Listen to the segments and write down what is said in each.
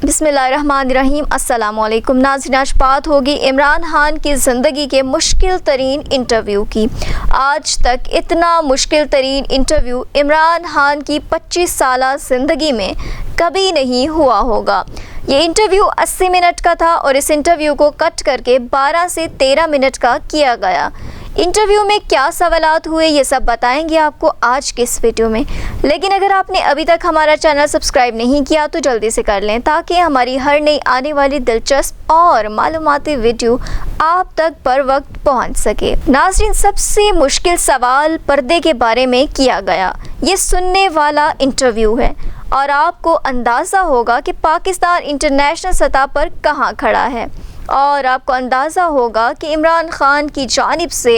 बिस्मिल्लाहिर्रहमानिर्रहीम। अस्सलाम वालेकुम नाज़रीन, आज बात होगी इमरान खान की ज़िंदगी के मुश्किल तरीन इंटरव्यू की। आज तक इतना मुश्किल तरीन इंटरव्यू इमरान खान की 25 साला ज़िंदगी में कभी नहीं हुआ होगा। ये इंटरव्यू 80 मिनट का था और इस इंटरव्यू को कट करके 12 से 13 मिनट का किया गया। इंटरव्यू में क्या सवालात हुए ये सब बताएंगे आपको आज के इस वीडियो में। लेकिन अगर आपने अभी तक हमारा चैनल सब्सक्राइब नहीं किया तो जल्दी से कर लें ताकि हमारी हर नई आने वाली दिलचस्प और मालूमाती वीडियो आप तक पर वक्त पहुंच सके। नाज़रीन, सबसे मुश्किल सवाल पर्दे के बारे में किया गया। ये सुनने वाला इंटरव्यू है और आपको अंदाज़ा होगा कि पाकिस्तान इंटरनेशनल सतह पर कहाँ खड़ा है और आपको अंदाज़ा होगा कि इमरान खान की जानिब से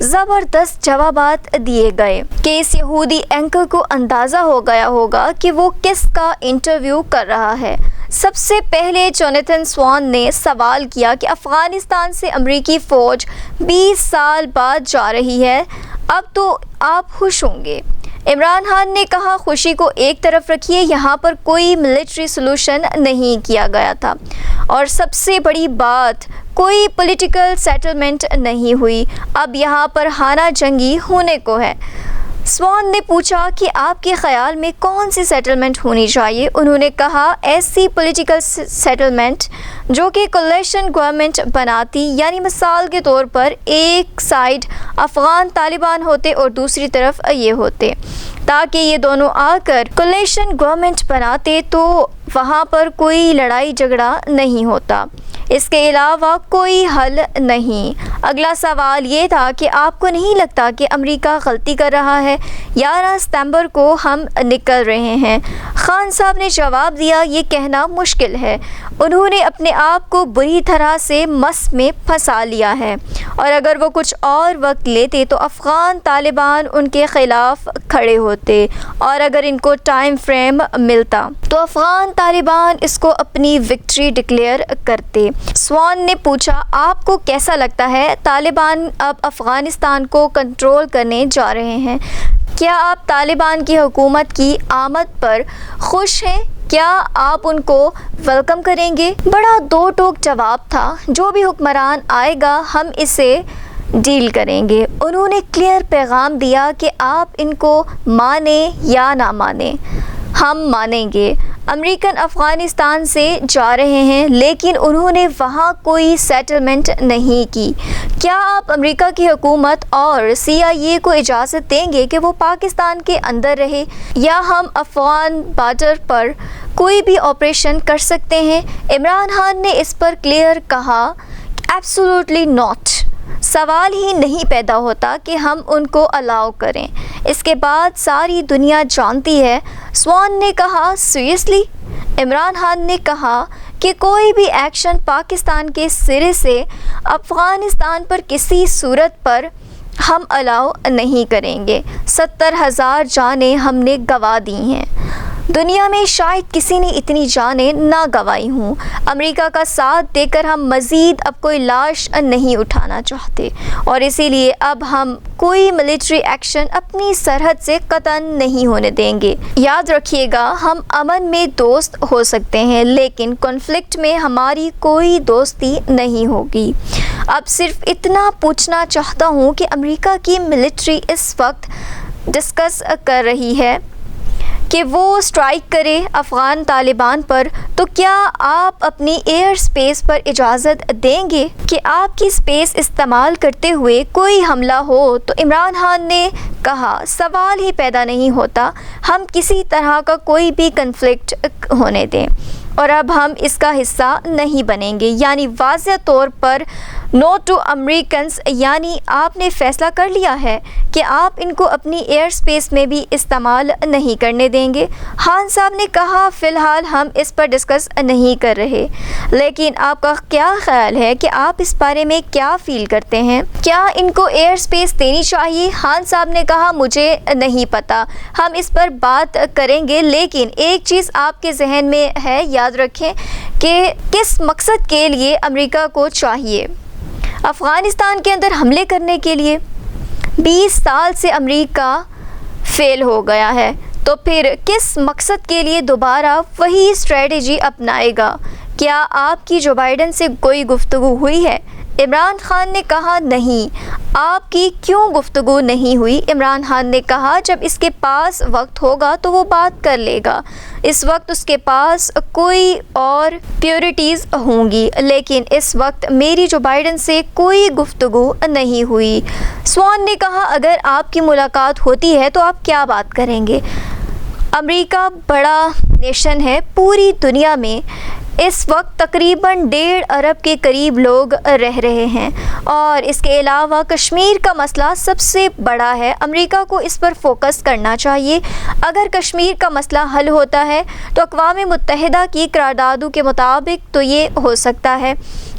ज़बरदस्त जवाबात दिए गए कि इस यहूदी एंकर को अंदाज़ा हो गया होगा कि वो किसका इंटरव्यू कर रहा है। सबसे पहले जोनाथन स्वान ने सवाल किया कि अफ़गानिस्तान से अमरीकी फ़ौज 20 साल बाद जा रही है, अब तो आप खुश होंगे। इमरान खान ने कहा, खुशी को एक तरफ रखिए, यहाँ पर कोई मिलिट्री सलूशन नहीं किया गया था और सबसे बड़ी बात, कोई पॉलिटिकल सेटलमेंट नहीं हुई, अब यहाँ पर हाना जंगी होने को है। स्वान ने पूछा कि आपके ख़याल में कौन सी सेटलमेंट होनी चाहिए। उन्होंने कहा, ऐसी पॉलिटिकल सेटलमेंट जो कि कोलिशन गवर्नमेंट बनाती, यानी मिसाल के तौर पर एक साइड अफ़गान तालिबान होते और दूसरी तरफ ये होते, ताकि ये दोनों आकर कोलिशन गवर्नमेंट बनाते तो वहाँ पर कोई लड़ाई झगड़ा नहीं होता। इसके अलावा कोई हल नहीं। अगला सवाल ये था कि आपको नहीं लगता कि अमेरिका गलती कर रहा है? 11 सितंबर को हम निकल रहे हैं। खान साहब ने जवाब दिया, ये कहना मुश्किल है। उन्होंने अपने आप को बुरी तरह से मस में फंसा लिया है और अगर वो कुछ और वक्त लेते तो अफ़गान तालिबान उनके ख़िलाफ़ खड़े होते और अगर इनको टाइम फ्रेम मिलता तो अफ़गान तालिबान इसको अपनी विक्ट्री डिक्लेयर करते। स्वान ने पूछा, आपको कैसा लगता है तालिबान अब अफ़गानिस्तान को कंट्रोल करने जा रहे हैं? क्या आप तालिबान की हुकूमत की आमद पर खुश हैं? क्या आप उनको वेलकम करेंगे? बड़ा दो टोक जवाब था, जो भी हुक्मरान आएगा हम इसे डील करेंगे। उन्होंने क्लियर पैगाम दिया कि आप इनको माने या ना माने, हम मानेंगे। अमेरिकन अफ़गानिस्तान से जा रहे हैं लेकिन उन्होंने वहाँ कोई सेटलमेंट नहीं की। क्या आप अमेरिका की हुकूमत और CIA को इजाज़त देंगे कि वो पाकिस्तान के अंदर रहे या हम अफ़गान बॉर्डर पर कोई भी ऑपरेशन कर सकते हैं? इमरान खान ने इस पर क्लियर कहा, एब्सोल्युटली नॉट। सवाल ही नहीं पैदा होता कि हम उनको अलाउ करें। इसके बाद सारी दुनिया जानती है। स्वान ने कहा, सीरियसली? इमरान खान ने कहा कि कोई भी एक्शन पाकिस्तान के सिरे से अफ़गानिस्तान पर किसी सूरत पर हम अलाउ नहीं करेंगे। 70,000 जानें हमने गंवा दी हैं। दुनिया में शायद किसी ने इतनी जानें ना गंवाई हूँ। अमेरिका का साथ देकर हम मज़ीद अब कोई लाश नहीं उठाना चाहते और इसीलिए अब हम कोई मिलिट्री एक्शन अपनी सरहद से कतन नहीं होने देंगे। याद रखिएगा, हम अमन में दोस्त हो सकते हैं लेकिन कॉन्फ्लिक्ट में हमारी कोई दोस्ती नहीं होगी। अब सिर्फ इतना पूछना चाहता हूँ कि अमेरिका की मिलिट्री इस वक्त डिस्कस कर रही है कि वो स्ट्राइक करे अफ़गान तालिबान पर, तो क्या आप अपनी एयर स्पेस पर इजाज़त देंगे कि आपकी स्पेस इस्तेमाल करते हुए कोई हमला हो? तो इमरान खान ने कहा, सवाल ही पैदा नहीं होता, हम किसी तरह का कोई भी कन्फ्लिक्ट होने दें और अब हम इसका हिस्सा नहीं बनेंगे। यानी वाज़ेह तौर पर नो टू अमेरिकन्स, यानी आपने फ़ैसला कर लिया है कि आप इनको अपनी एयर स्पेस में भी इस्तेमाल नहीं करने देंगे। खान साहब ने कहा, फ़िलहाल हम इस पर डिस्कस नहीं कर रहे, लेकिन आपका क्या ख्याल है कि आप इस बारे में क्या फ़ील करते हैं? क्या इनको एयर स्पेस देनी चाहिए? खान साहब ने कहा, मुझे नहीं पता, हम इस पर बात करेंगे, लेकिन एक चीज़ आपके जहन में है, याद रखें कि किस मकसद के लिए अमेरिका को चाहिए अफ़गानिस्तान के अंदर हमले करने के लिए। 20 साल से अमेरिका फेल हो गया है, تو پھر کس مقصد کے لیے دوبارہ وہی اسٹریٹجی اپنائے گا؟ کیا آپ کی جو بائیڈن سے کوئی گفتگو ہوئی ہے؟ عمران خان نے کہا نہیں۔ آپ کی کیوں گفتگو نہیں ہوئی؟ عمران خان نے کہا جب اس کے پاس وقت ہوگا تو وہ بات کر لے گا، اس وقت اس کے پاس کوئی اور پیورٹیز ہوں گی، لیکن اس وقت میری جو بائیڈن سے کوئی گفتگو نہیں ہوئی۔ سوان نے کہا اگر آپ کی ملاقات ہوتی ہے تو آپ کیا بات کریں گے؟ امریکہ بڑا نیشن ہے پوری دنیا میں، اس وقت تقریباً 1.5 ارب کے قریب لوگ رہ رہے ہیں، اور اس کے علاوہ کشمیر کا مسئلہ سب سے بڑا ہے۔ امریکہ کو اس پر فوکس کرنا چاہیے۔ اگر کشمیر کا مسئلہ حل ہوتا ہے تو اقوام متحدہ کی قراردادوں کے مطابق تو یہ ہو سکتا ہے،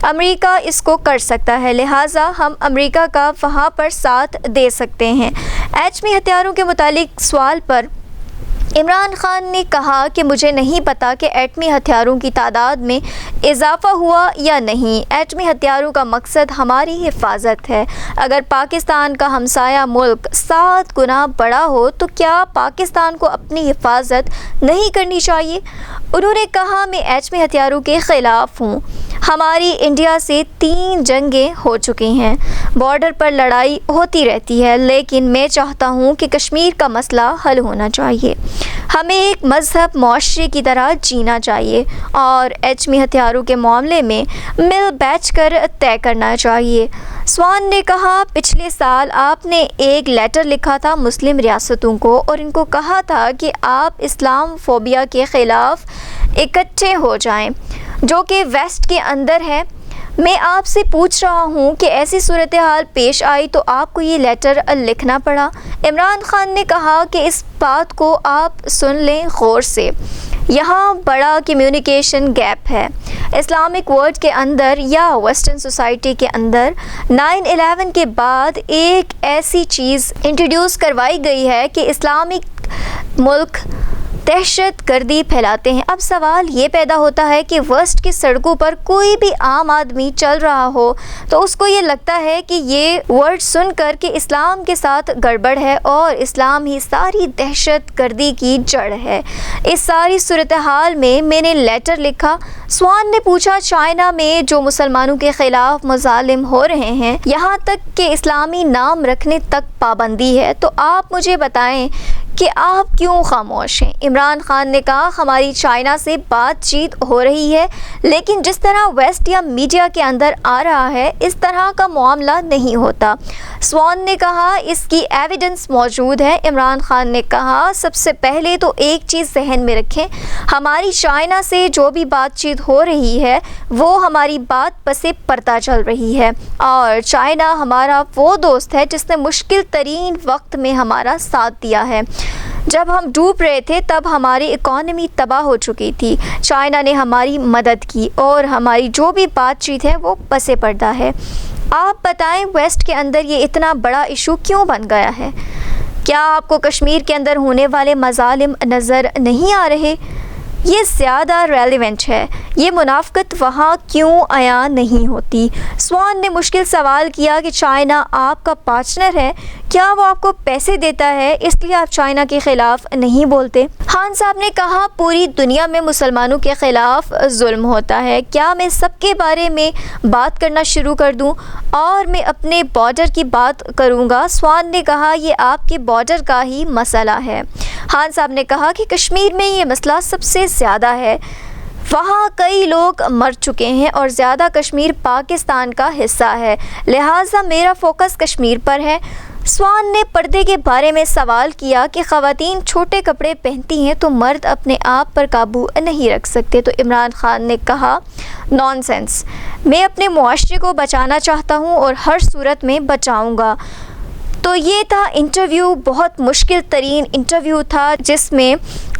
امریکہ اس کو کر سکتا ہے، لہٰذا ہم امریکہ کا وہاں پر ساتھ دے سکتے ہیں۔ ایٹمی ہتھیاروں کے متعلق سوال پر عمران خان نے کہا کہ مجھے نہیں پتا کہ ایٹمی ہتھیاروں کی تعداد میں اضافہ ہوا یا نہیں۔ ایٹمی ہتھیاروں کا مقصد ہماری حفاظت ہے۔ اگر پاکستان کا ہمسایہ ملک 7 گنا بڑا ہو تو کیا پاکستان کو اپنی حفاظت نہیں کرنی چاہیے؟ انہوں نے کہا میں ایٹمی ہتھیاروں کے خلاف ہوں۔ ہماری انڈیا سے 3 جنگیں ہو چکی ہیں، بارڈر پر لڑائی ہوتی رہتی ہے، لیکن میں چاہتا ہوں کہ کشمیر کا مسئلہ حل ہونا چاہیے۔ ہمیں ایک مذہب معاشرے کی طرح جینا چاہیے اور ایٹمی ہتھیاروں کے معاملے میں مل بیٹھ کر طے کرنا چاہیے۔ سوان نے کہا پچھلے سال آپ نے ایک لیٹر لکھا تھا مسلم ریاستوں کو اور ان کو کہا تھا کہ آپ اسلام فوبیا کے خلاف اکٹھے ہو جائیں جو کہ ویسٹ کے اندر ہے۔ میں آپ سے پوچھ رہا ہوں کہ ایسی صورتحال پیش آئی تو آپ کو یہ لیٹر لکھنا پڑا۔ عمران خان نے کہا کہ اس بات کو آپ سن لیں غور سے، یہاں بڑا کمیونیکیشن گیپ ہے اسلامک ورلڈ کے اندر یا ویسٹرن سوسائٹی کے اندر۔ 9/11 کے بعد ایک ایسی چیز انٹروڈیوس کروائی گئی ہے کہ اسلامک ملک دہشت گردی پھیلاتے ہیں۔ اب سوال یہ پیدا ہوتا ہے کہ ویسٹ کی سڑکوں پر کوئی بھی عام آدمی چل رہا ہو تو اس کو یہ لگتا ہے کہ یہ ورڈ سن کر کہ اسلام کے ساتھ گڑبڑ ہے اور اسلام ہی ساری دہشت گردی کی جڑ ہے۔ اس ساری صورتحال میں میں نے لیٹر لکھا۔ سوان نے پوچھا چائنا میں جو مسلمانوں کے خلاف مظالم ہو رہے ہیں، یہاں تک کہ اسلامی نام رکھنے تک پابندی ہے، تو آپ مجھے بتائیں کہ آپ کیوں خاموش ہیں؟ عمران خان نے کہا ہماری چائنا سے بات چیت ہو رہی ہے، لیکن جس طرح ویسٹ یا میڈیا کے اندر آ رہا ہے اس طرح کا معاملہ نہیں ہوتا۔ سوان نے کہا اس کی ایویڈنس موجود ہے۔ عمران خان نے کہا سب سے پہلے تو ایک چیز ذہن میں رکھیں، ہماری چائنا سے جو بھی بات چیت ہو رہی ہے وہ ہماری بات پس پردہ چل رہی ہے، اور چائنا ہمارا وہ دوست ہے جس نے مشکل ترین وقت میں ہمارا ساتھ دیا ہے۔ جب ہم ڈوب رہے تھے تب ہماری اکانومی تباہ ہو چکی تھی، چائنا نے ہماری مدد کی اور ہماری جو بھی بات چیت ہے وہ پس پردہ ہے۔ آپ بتائیں ویسٹ کے اندر یہ اتنا بڑا ایشو کیوں بن گیا ہے؟ کیا آپ کو کشمیر کے اندر ہونے والے مظالم نظر نہیں آ رہے؟ یہ زیادہ ریلیونٹ ہے، یہ منافقت وہاں کیوں عیاں نہیں ہوتی؟ سوان نے مشکل سوال کیا کہ چائنا آپ کا پارٹنر ہے، کیا وہ آپ کو پیسے دیتا ہے اس لیے آپ چائنا کے خلاف نہیں بولتے؟ خان صاحب نے کہا پوری دنیا میں مسلمانوں کے خلاف ظلم ہوتا ہے، کیا میں سب کے بارے میں بات کرنا شروع کر دوں اور میں اپنے بارڈر کی بات کروں گا؟ سوان نے کہا یہ آپ کے بارڈر کا ہی مسئلہ ہے۔ خان صاحب نے کہا کہ کشمیر میں یہ مسئلہ سب سے زیادہ ہے، وہاں کئی لوگ مر چکے ہیں اور زیادہ کشمیر پاکستان کا حصہ ہے، لہٰذا میرا فوکس کشمیر پر ہے۔ سوان نے پردے کے بارے میں سوال کیا کہ خواتین چھوٹے کپڑے پہنتی ہیں تو مرد اپنے آپ پر قابو نہیں رکھ سکتے، تو عمران خان نے کہا نان سینس، میں اپنے معاشرے کو بچانا چاہتا ہوں اور ہر صورت میں بچاؤں گا۔ تو یہ تھا انٹرویو، بہت مشکل ترین انٹرویو تھا جس میں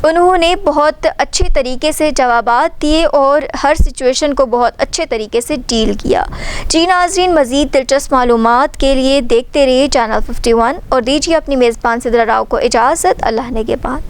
انہوں نے بہت اچھے طریقے سے جوابات دیے اور ہر سچویشن کو بہت اچھے طریقے سے ڈیل کیا۔ جی ناظرین، مزید دلچسپ معلومات کے لیے دیکھتے رہیے چینل 51 اور دیجیے اپنی میزبان سدرا راؤ کو اجازت۔ اللہ نے کے بعد۔